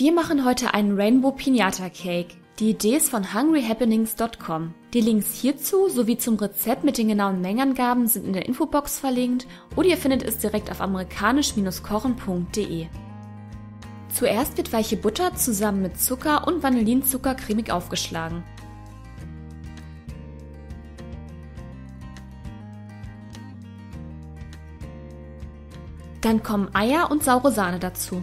Wir machen heute einen Rainbow Piñata Cake. Die Idee ist von hungryhappenings.com. Die Links hierzu sowie zum Rezept mit den genauen Mengenangaben sind in der Infobox verlinkt oder ihr findet es direkt auf amerikanisch-kochen.de. Zuerst wird weiche Butter zusammen mit Zucker und Vanillinzucker cremig aufgeschlagen. Dann kommen Eier und saure Sahne dazu.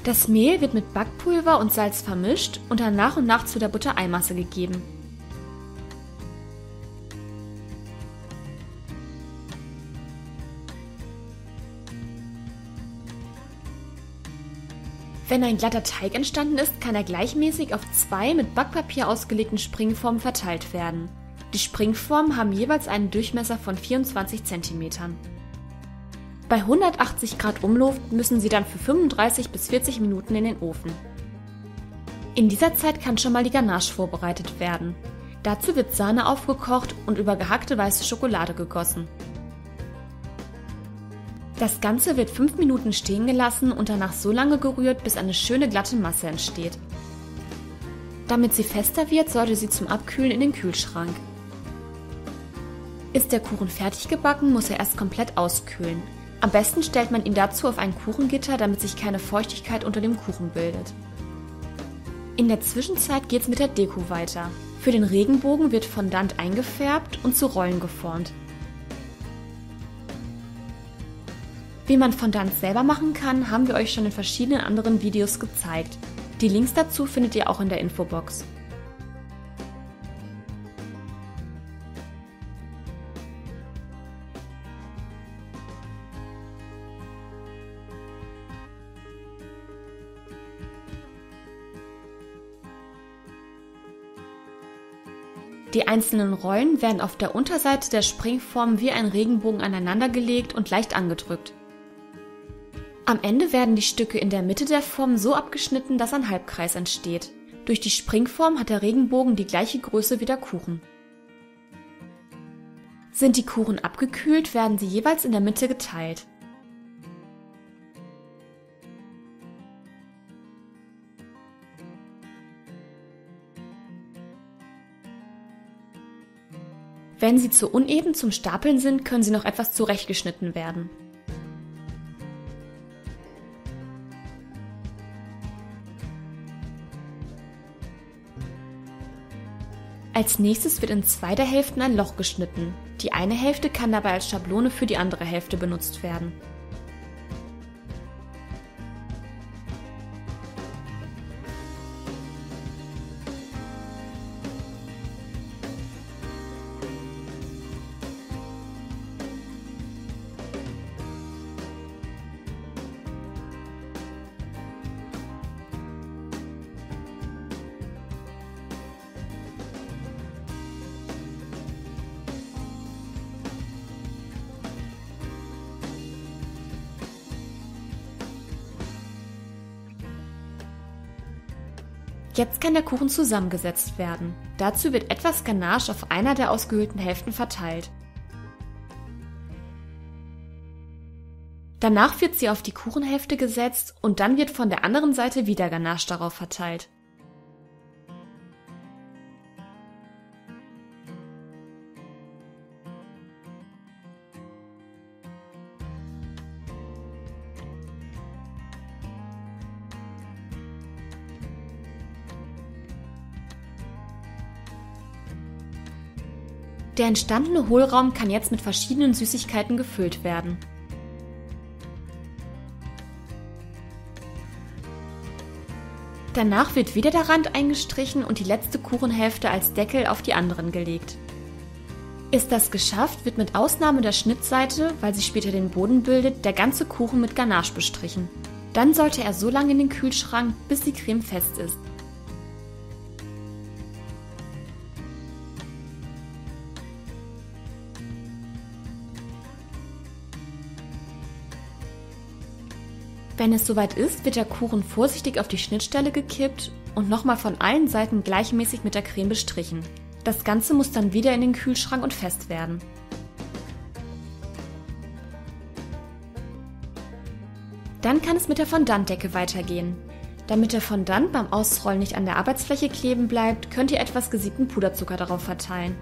Das Mehl wird mit Backpulver und Salz vermischt und dann nach und nach zu der Buttereimasse gegeben. Wenn ein glatter Teig entstanden ist, kann er gleichmäßig auf 2 mit Backpapier ausgelegten Springformen verteilt werden. Die Springformen haben jeweils einen Durchmesser von 24 cm. Bei 180 Grad Umluft müssen sie dann für 35 bis 40 Minuten in den Ofen. In dieser Zeit kann schon mal die Ganache vorbereitet werden. Dazu wird Sahne aufgekocht und über gehackte weiße Schokolade gegossen. Das Ganze wird 5 Minuten stehen gelassen und danach so lange gerührt, bis eine schöne glatte Masse entsteht. Damit sie fester wird, sollte sie zum Abkühlen in den Kühlschrank. Ist der Kuchen fertig gebacken, muss er erst komplett auskühlen. Am besten stellt man ihn dazu auf ein Kuchengitter, damit sich keine Feuchtigkeit unter dem Kuchen bildet. In der Zwischenzeit geht's mit der Deko weiter. Für den Regenbogen wird Fondant eingefärbt und zu Rollen geformt. Wie man Fondant selber machen kann, haben wir euch schon in verschiedenen anderen Videos gezeigt. Die Links dazu findet ihr auch in der Infobox. Die einzelnen Rollen werden auf der Unterseite der Springform wie ein Regenbogen aneinandergelegt und leicht angedrückt. Am Ende werden die Stücke in der Mitte der Form so abgeschnitten, dass ein Halbkreis entsteht. Durch die Springform hat der Regenbogen die gleiche Größe wie der Kuchen. Sind die Kuchen abgekühlt, werden sie jeweils in der Mitte geteilt. Wenn sie zu uneben zum Stapeln sind, können sie noch etwas zurechtgeschnitten werden. Als nächstes wird in 2 der Hälften ein Loch geschnitten. Die eine Hälfte kann dabei als Schablone für die andere Hälfte benutzt werden. Jetzt kann der Kuchen zusammengesetzt werden. Dazu wird etwas Ganache auf einer der ausgehöhlten Hälften verteilt. Danach wird sie auf die Kuchenhälfte gesetzt und dann wird von der anderen Seite wieder Ganache darauf verteilt. Der entstandene Hohlraum kann jetzt mit verschiedenen Süßigkeiten gefüllt werden. Danach wird wieder der Rand eingestrichen und die letzte Kuchenhälfte als Deckel auf die anderen gelegt. Ist das geschafft, wird mit Ausnahme der Schnittseite, weil sie später den Boden bildet, der ganze Kuchen mit Ganache bestrichen. Dann sollte er so lange in den Kühlschrank, bis die Creme fest ist. Wenn es soweit ist, wird der Kuchen vorsichtig auf die Schnittstelle gekippt und nochmal von allen Seiten gleichmäßig mit der Creme bestrichen. Das Ganze muss dann wieder in den Kühlschrank und fest werden. Dann kann es mit der Fondanddecke weitergehen. Damit der Fondant beim Ausrollen nicht an der Arbeitsfläche kleben bleibt, könnt ihr etwas gesiebten Puderzucker darauf verteilen.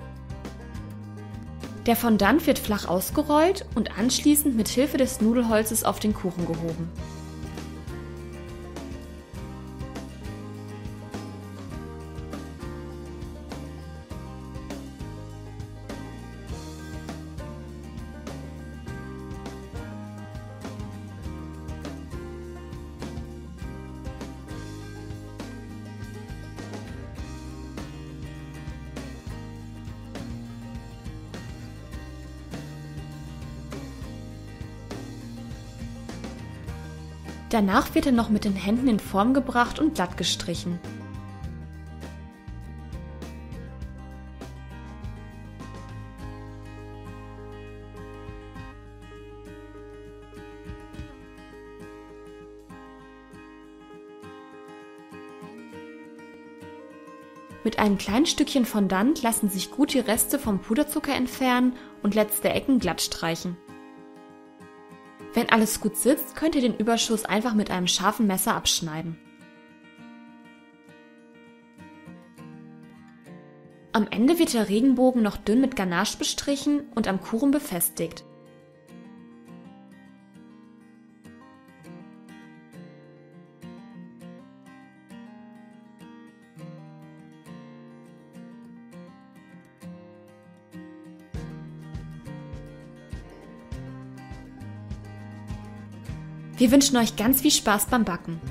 Der Fondant wird flach ausgerollt und anschließend mit Hilfe des Nudelholzes auf den Kuchen gehoben. Danach wird er noch mit den Händen in Form gebracht und glatt gestrichen. Mit einem kleinen Stückchen Fondant lassen sich gut die Reste vom Puderzucker entfernen und letzte Ecken glatt streichen. Wenn alles gut sitzt, könnt ihr den Überschuss einfach mit einem scharfen Messer abschneiden. Am Ende wird der Regenbogen noch dünn mit Ganache bestrichen und am Kuchen befestigt. Wir wünschen euch ganz viel Spaß beim Backen.